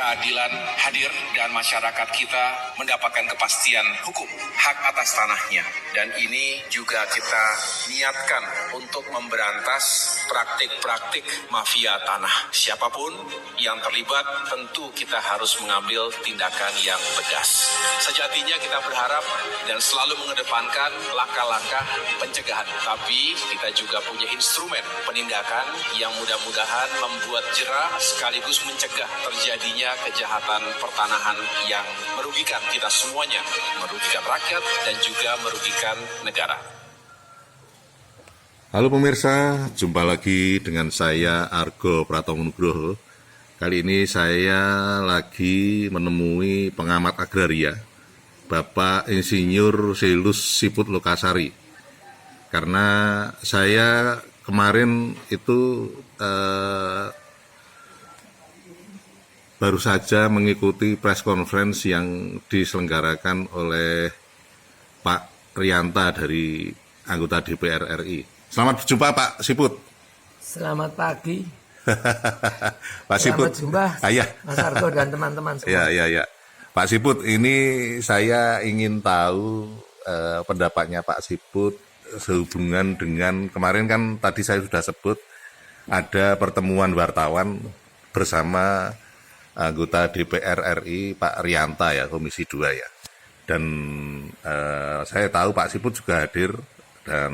keadilan hadir dan masyarakat kita mendapatkan kepastian hukum hak atas tanahnya. Dan ini juga kita niatkan untuk memberantas praktik-praktik mafia tanah. Siapapun yang terlibat tentu kita harus mengambil tindakan yang tegas. Sejatinya kita berharap dan selalu mengedepankan langkah-langkah pencegahan. Tapi kita juga punya instrumen penindakan yang mudah-mudahan membuat jera sekaligus mencegah terjadinya kejahatan pertanahan yang merugikan kita semuanya, merugikan rakyat dan juga merugikan negara. Halo pemirsa, jumpa lagi dengan saya Argo Pratonugroho. Kali ini saya lagi menemui pengamat agraria, Bapak Insinyur Selus Siput Lokasari. Karena saya kemarin itu baru saja mengikuti press conference yang diselenggarakan oleh Pak Rianta dari anggota DPR RI. Selamat berjumpa Pak Siput. Selamat pagi. Pak Siput. Selamat jumpa Mas Argo dan teman-teman semua. Ya. Pak Siput, ini saya ingin tahu pendapatnya Pak Siput sehubungan dengan kemarin kan tadi saya sudah sebut ada pertemuan wartawan bersama anggota DPR RI Pak Rianta ya, Komisi 2 ya. Dan saya tahu Pak Siput juga hadir dan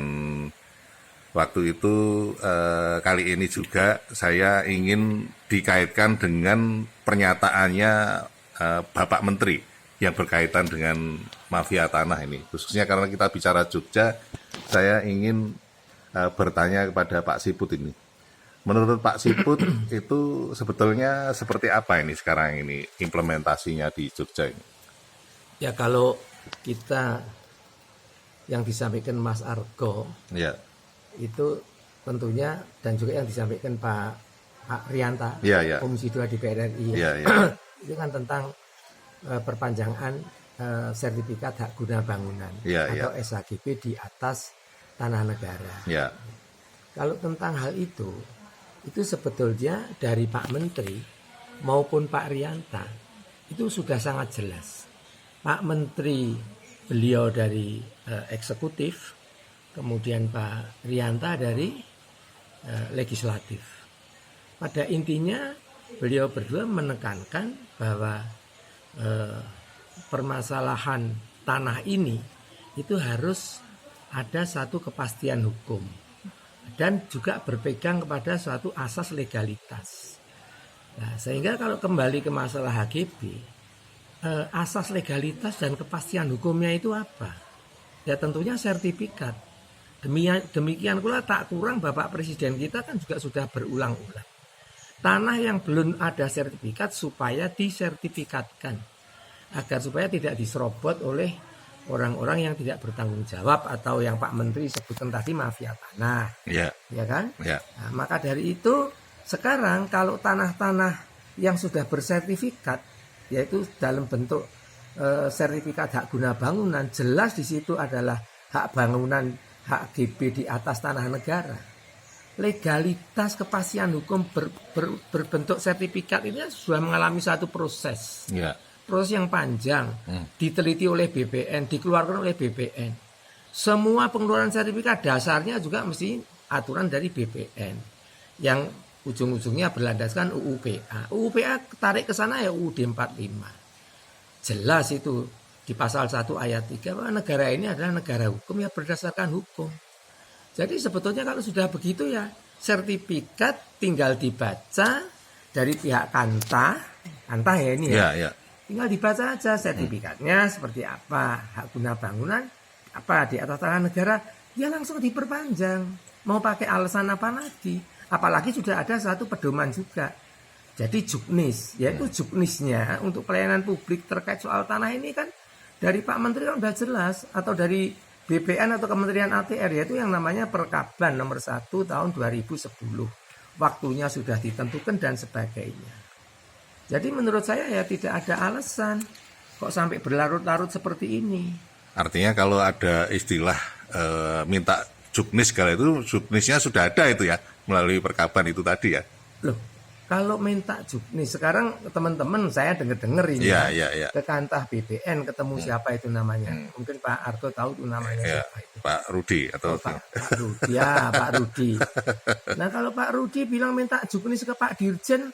waktu itu kali ini juga saya ingin dikaitkan dengan pernyataannya Bapak Menteri yang berkaitan dengan mafia tanah ini. Khususnya karena kita bicara Jogja, saya ingin bertanya kepada Pak Siput ini. Menurut Pak Siput itu sebetulnya seperti apa ini sekarang ini implementasinya di Jogja ini? Ya kalau kita yang disampaikan Mas Argo Ya. itu tentunya dan juga yang disampaikan Pak Rianta, Ya. Komisi 2 DPR RI, Ya. itu kan tentang perpanjangan sertifikat hak guna bangunan atau SHGB di atas tanah negara. Ya. Kalau tentang hal itu sebetulnya dari Pak Menteri maupun Pak Rianta itu sudah sangat jelas. Pak Menteri beliau dari eksekutif, kemudian Pak Rianta dari legislatif. Pada intinya beliau berdua menekankan bahwa permasalahan tanah ini itu harus ada satu kepastian hukum dan juga berpegang kepada suatu asas legalitas. Nah, sehingga kalau kembali ke masalah HGB, asas legalitas dan kepastian hukumnya itu apa? Ya tentunya sertifikat. Demikian pula tak kurang Bapak Presiden kita kan juga sudah berulang-ulang. Tanah yang belum ada sertifikat supaya disertifikatkan. Agar supaya tidak diserobot oleh orang-orang yang tidak bertanggung jawab atau yang Pak Menteri sebutkan tadi mafia tanah. Ya kan? Ya. Nah, maka dari itu sekarang kalau tanah-tanah yang sudah bersertifikat yaitu dalam bentuk sertifikat hak guna bangunan, jelas di situ adalah hak bangunan hak GB di atas tanah negara. Legalitas kepastian hukum berbentuk sertifikat ini sudah mengalami satu proses. Ya. Proses yang panjang, diteliti oleh BPN, dikeluarkan oleh BPN. Semua pengeluaran sertifikat dasarnya juga mesti aturan dari BPN yang ujung-ujungnya berlandaskan UU-PA. UU-PA tarik ke sana ya UUD 45. Jelas itu di pasal 1 ayat 3 bahwa negara ini adalah negara hukum yang berdasarkan hukum. Jadi sebetulnya kalau sudah begitu ya sertifikat tinggal dibaca dari pihak Kanta ya ini ya. Ya. Tinggal dibaca aja sertifikatnya seperti apa, hak guna bangunan apa di atas tanah negara, ya langsung diperpanjang. Mau pakai alasan apa lagi? Apalagi sudah ada satu pedoman juga. Jadi juknis, yaitu juknisnya untuk pelayanan publik terkait soal tanah ini kan dari Pak Menteri kan sudah jelas, atau dari BPN atau Kementerian ATR, yaitu yang namanya Perkabban nomor 1 tahun 2010. Waktunya sudah ditentukan dan sebagainya. Jadi menurut saya ya tidak ada alasan kok sampai berlarut-larut seperti ini. Artinya kalau ada istilah minta juknis, kalau itu juknisnya sudah ada itu ya melalui Perkabban itu tadi ya. Loh, kalau minta juknis sekarang teman-teman saya dengar ini Iya. ke Kantah BPN ketemu siapa itu namanya, mungkin Pak Argo tahu tuh namanya Ya, siapa itu. Pak Rudi atau Pak Rudi ya, Pak Rudi. Nah kalau Pak Rudi bilang minta juknis ke Pak Dirjen,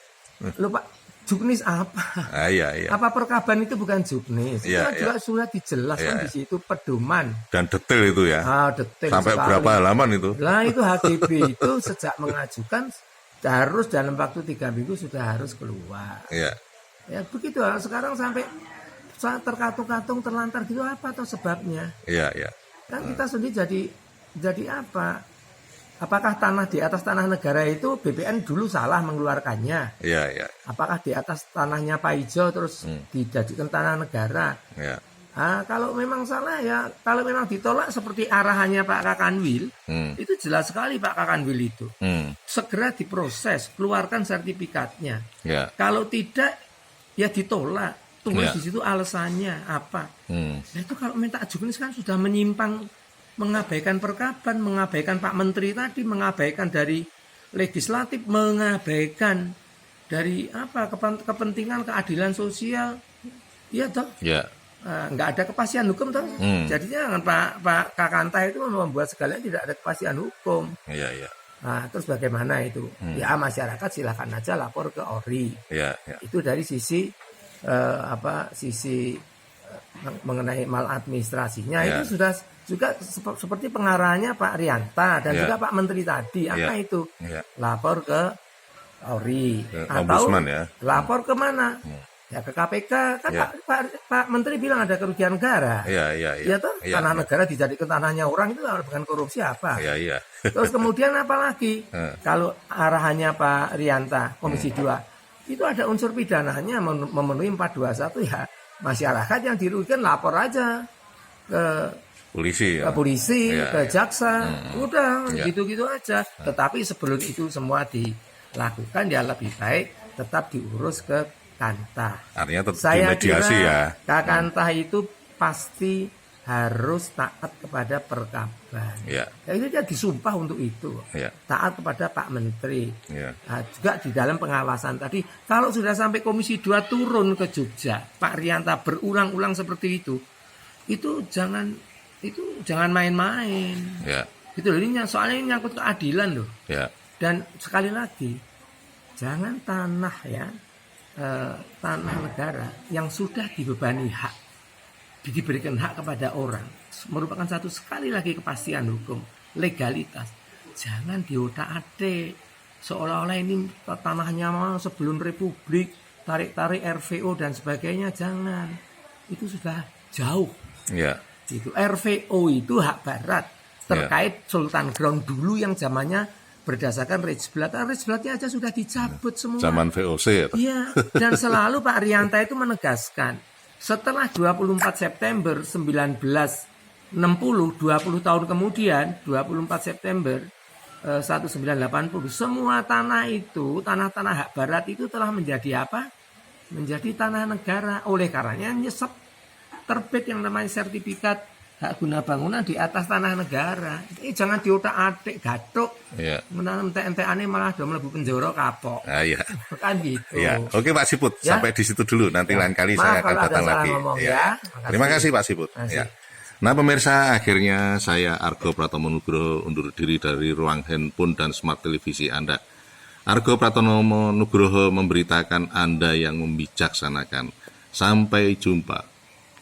lo Pak juknis apa? Iya. Apa perkaban itu bukan juknis? Iya, Itu juga sudah dijelaskan di situ pedoman. Dan detail itu ya. Detail Sampai sekali. berapa halaman itu? Nah itu HGB itu sejak mengajukan harus dalam waktu 3 minggu sudah harus keluar. Iya. Ya begitu. Sekarang sampai terkatung-katung terlantar gitu apa atau sebabnya? Iya. Kan kita sendiri jadi apa? Apakah tanah di atas tanah negara itu BPN dulu salah mengeluarkannya? Iya. Apakah di atas tanahnya Pak Ijo terus dijadikan tanah negara? Iya. Kalau memang salah ya, kalau memang ditolak seperti arahannya Pak Kakanwil, itu jelas sekali Pak Kakanwil itu. Segera diproses, keluarkan sertifikatnya. Ya. Kalau tidak, ya ditolak. Tulis di situ alasannya apa. Nah itu kalau minta juknis kan sudah menyimpang, mengabaikan perkaban, mengabaikan Pak Menteri tadi, mengabaikan dari legislatif, mengabaikan dari apa kepentingan keadilan sosial. Iya toh. Ya. Nggak ada kepastian hukum toh. Jadinya Pak Kakantah itu membuat sekalian tidak ada kepastian hukum. Iya. Nah, terus bagaimana itu? Ya masyarakat silakan aja lapor ke ORI. Iya. Itu dari sisi mengenai maladministrasinya itu sudah juga seperti pengarahannya Pak Rianta dan juga Pak Menteri tadi. Apa itu? Lapor ke ORI atau lapor ke mana? Ya ke KPK kan Pak Menteri bilang ada kerugian negara. Iya toh tanah negara dijadikan tanahnya orang itu bukan korupsi apa? Iya. Terus kemudian apa lagi? Kalau arahannya Pak Rianta Komisi 2 itu ada unsur pidananya memenuhi 421 ya masyarakat yang dirugikan lapor aja ke polisi, ke jaksa, udah gitu-gitu aja. Tetapi sebelum itu semua dilakukan ya lebih baik tetap diurus ke Kantah. Artinya tetap Saya dimediasi kira ya. Kantah itu pasti harus taat kepada perkaban. Ya, itu dia disumpah untuk itu. Taat kepada Pak Menteri. Nah, juga di dalam pengawasan tadi, kalau sudah sampai Komisi 2 turun ke Jogja, Pak Rianta berulang-ulang seperti itu jangan main-main. Gitu loh, soalnya ini nyangkut keadilan loh. Dan sekali lagi, jangan tanah negara yang sudah dibebani hak, diberikan hak kepada orang, merupakan satu sekali lagi kepastian hukum, legalitas. Jangan diotak-atik seolah-olah ini tanahnya sebelum Republik, tarik-tarik RVO dan sebagainya. Jangan, itu sudah jauh. Itu RVO itu hak barat terkait Sultan Ground dulu yang zamannya berdasarkan Rejblat. Rejblatnya aja sudah dicabut semua. Zaman VOC. Iya, dan selalu Pak Rianta itu menegaskan setelah 24 September 1960, 20 tahun kemudian, 24 September 1980, semua tanah itu, tanah-tanah hak barat itu telah menjadi apa? Menjadi tanah negara. Oleh karenanya nyesep terbit yang namanya sertifikat hak guna bangunan di atas tanah negara. Jangan diotak-atik, gatuk. Menanam ente-enteane malah do mlebu penjara kapok. Kan gitu. Oke Pak Siput, sampai di situ dulu. Nanti lain kali saya akan datang lagi. Terima kasih Pak Siput. Nah pemirsa, akhirnya saya Argo Pratomo Nugroho undur diri dari ruang handphone dan smart televisi Anda. Argo Pratomo Nugroho memberitakan Anda yang membijaksanakan. Sampai jumpa.